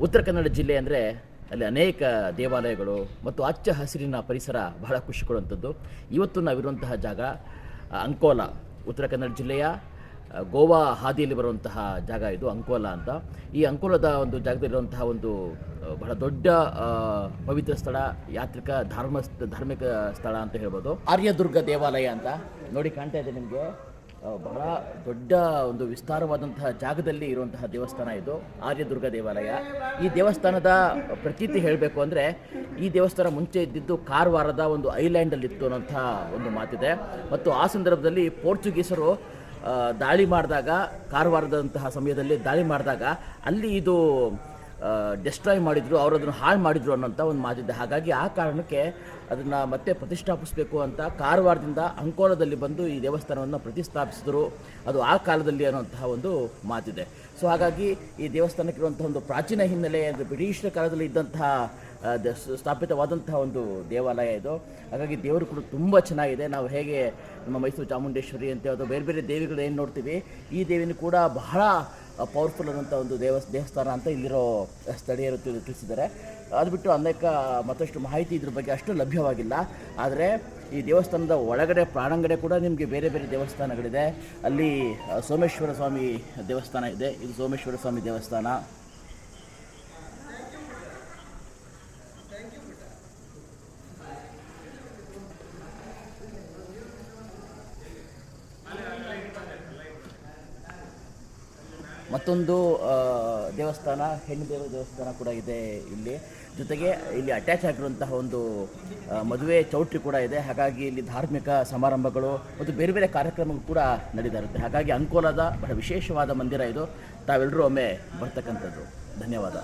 ಉತ್ತರ ಕನ್ನಡ ಜಿಲ್ಲೆ ಅಂದರೆ ಅಲ್ಲಿ ಅನೇಕ ದೇವಾಲಯಗಳು ಮತ್ತು ಹಚ್ಚ ಹಸಿರಿನ ಪರಿಸರ ಬಹಳ ಖುಷಿ ಕೊಡುವಂಥದ್ದು. ಇವತ್ತು ನಾವಿರುವಂತಹ ಜಾಗ ಅಂಕೋಲಾ, ಉತ್ತರ ಕನ್ನಡ ಜಿಲ್ಲೆಯ ಗೋವಾ ಹಾದಿಯಲ್ಲಿ ಬರುವಂತಹ ಜಾಗ ಇದು ಅಂಕೋಲಾ ಅಂತ. ಈ ಅಂಕೋಲಾದ ಒಂದು ಜಾಗದಲ್ಲಿರುವಂತಹ ಒಂದು ಬಹಳ ದೊಡ್ಡ ಪವಿತ್ರ ಸ್ಥಳ, ಯಾತ್ರಿಕ ಧಾರ್ಮಿಕ ಸ್ಥಳ ಅಂತ ಹೇಳ್ಬೋದು. ಆರ್ಯದುರ್ಗ ದೇವಾಲಯ ಅಂತ ನೋಡಿ ಕಾಣ್ತಾ ಇದೆ ನಿಮಗೆ. ಬಹಳ ದೊಡ್ಡ ಒಂದು ವಿಸ್ತಾರವಾದಂತಹ ಜಾಗದಲ್ಲಿ ಇರುವಂತಹ ದೇವಸ್ಥಾನ ಇದು ಆರ್ಯದುರ್ಗ ದೇವಾಲಯ. ಈ ದೇವಸ್ಥಾನದ ಪ್ರತೀತಿ ಹೇಳಬೇಕು ಅಂದರೆ, ಈ ದೇವಸ್ಥಾನ ಮುಂಚೆ ಇದ್ದಿದ್ದು ಕಾರವಾರದ ಒಂದು ಐಲ್ಯಾಂಡಲ್ಲಿ ಇತ್ತು ಅನ್ನೋಂಥ ಒಂದು ಮಾತಿದೆ. ಮತ್ತು ಆ ಸಂದರ್ಭದಲ್ಲಿ ಪೋರ್ಚುಗೀಸರು ದಾಳಿ ಮಾಡಿದಾಗ, ಕಾರವಾರದಂತಹ ಸಮಯದಲ್ಲಿ ದಾಳಿ ಮಾಡಿದಾಗ ಅಲ್ಲಿ ಇದು ಡೆಸ್ಟ್ರಾಯ್ ಮಾಡಿದರು, ಅವರು ಅದನ್ನು ಹಾಳು ಮಾಡಿದರು ಅನ್ನೋಂಥ ಒಂದು ಮಾತಿದೆ. ಹಾಗಾಗಿ ಆ ಕಾರಣಕ್ಕೆ ಅದನ್ನು ಮತ್ತೆ ಪ್ರತಿಷ್ಠಾಪಿಸಬೇಕು ಅಂತ ಕಾರವಾರದಿಂದ ಅಂಕೋಲಾದಲ್ಲಿ ಬಂದು ಈ ದೇವಸ್ಥಾನವನ್ನು ಪ್ರತಿಷ್ಠಾಪಿಸಿದರು. ಅದು ಆ ಕಾಲದಲ್ಲಿ ಅನ್ನೋಂತಹ ಒಂದು ಮಾತಿದೆ. ಸೊ ಹಾಗಾಗಿ ಈ ದೇವಸ್ಥಾನಕ್ಕಿರುವಂಥ ಒಂದು ಪ್ರಾಚೀನ ಹಿನ್ನೆಲೆ ಅಂದರೆ ಬ್ರಿಟಿಷರ ಕಾಲದಲ್ಲಿ ಇದ್ದಂತಹ ಸ್ಥಾಪಿತವಾದಂತಹ ಒಂದು ದೇವಾಲಯ ಇದು. ಹಾಗಾಗಿ ದೇವರು ಕೂಡ ತುಂಬ ಚೆನ್ನಾಗಿದೆ. ನಾವು ಹೇಗೆ ನಮ್ಮ ಮೈಸೂರು ಚಾಮುಂಡೇಶ್ವರಿ ಅಂತ ಅಥವಾ ಬೇರೆ ಬೇರೆ ದೇವಿಗಳು ಏನು ನೋಡ್ತೀವಿ, ಈ ದೇವಿನೂ ಕೂಡ ಬಹಳ ಪವರ್ಫುಲ್ ಆದಂಥ ಒಂದು ದೇವಸ್ಥಾನ ಅಂತ ಇಲ್ಲಿರೋ ಸ್ಥಳೀಯರು ತಿಳಿಸಿದ್ದಾರೆ. ಅದು ಬಿಟ್ಟು ಅನೇಕ ಮತ್ತಷ್ಟು ಮಾಹಿತಿ ಇದ್ರ ಬಗ್ಗೆ ಅಷ್ಟು ಲಭ್ಯವಾಗಿಲ್ಲ. ಆದರೆ ಈ ದೇವಸ್ಥಾನದ ಒಳಗಡೆ ಪ್ರಾಣಾಂಗಣ ಕೂಡ ನಿಮಗೆ ಬೇರೆ ಬೇರೆ ದೇವಸ್ಥಾನಗಳಿದೆ. ಅಲ್ಲಿ ಸೋಮೇಶ್ವರ ಸ್ವಾಮಿ ದೇವಸ್ಥಾನ ಇದೆ. ಇದು ಸೋಮೇಶ್ವರ ಸ್ವಾಮಿ ದೇವಸ್ಥಾನ. ಮತ್ತೊಂದು ದೇವಸ್ಥಾನ, ಹೆಣ್ಣು ದೇವಸ್ಥಾನ ಕೂಡ ಇದೆ ಇಲ್ಲಿ. ಜೊತೆಗೆ ಇಲ್ಲಿ ಅಟ್ಯಾಚ್ ಆಗಿರುವಂತಹ ಒಂದು ಮದುವೆ ಚೌಟ್ರಿ ಕೂಡ ಇದೆ. ಹಾಗಾಗಿ ಇಲ್ಲಿ ಧಾರ್ಮಿಕ ಸಮಾರಂಭಗಳು ಮತ್ತು ಬೇರೆ ಬೇರೆ ಕಾರ್ಯಕ್ರಮಗಳು ಕೂಡ ನಡೀತಾ ಇರುತ್ತೆ. ಹಾಗಾಗಿ ಅಂಕೋಲಾದ ಬಹಳ ವಿಶೇಷವಾದ ಮಂದಿರ ಇದು. ತಾವೆಲ್ಲರೂ ಒಮ್ಮೆ ಬರ್ತಕ್ಕಂಥದ್ದು. ಧನ್ಯವಾದ.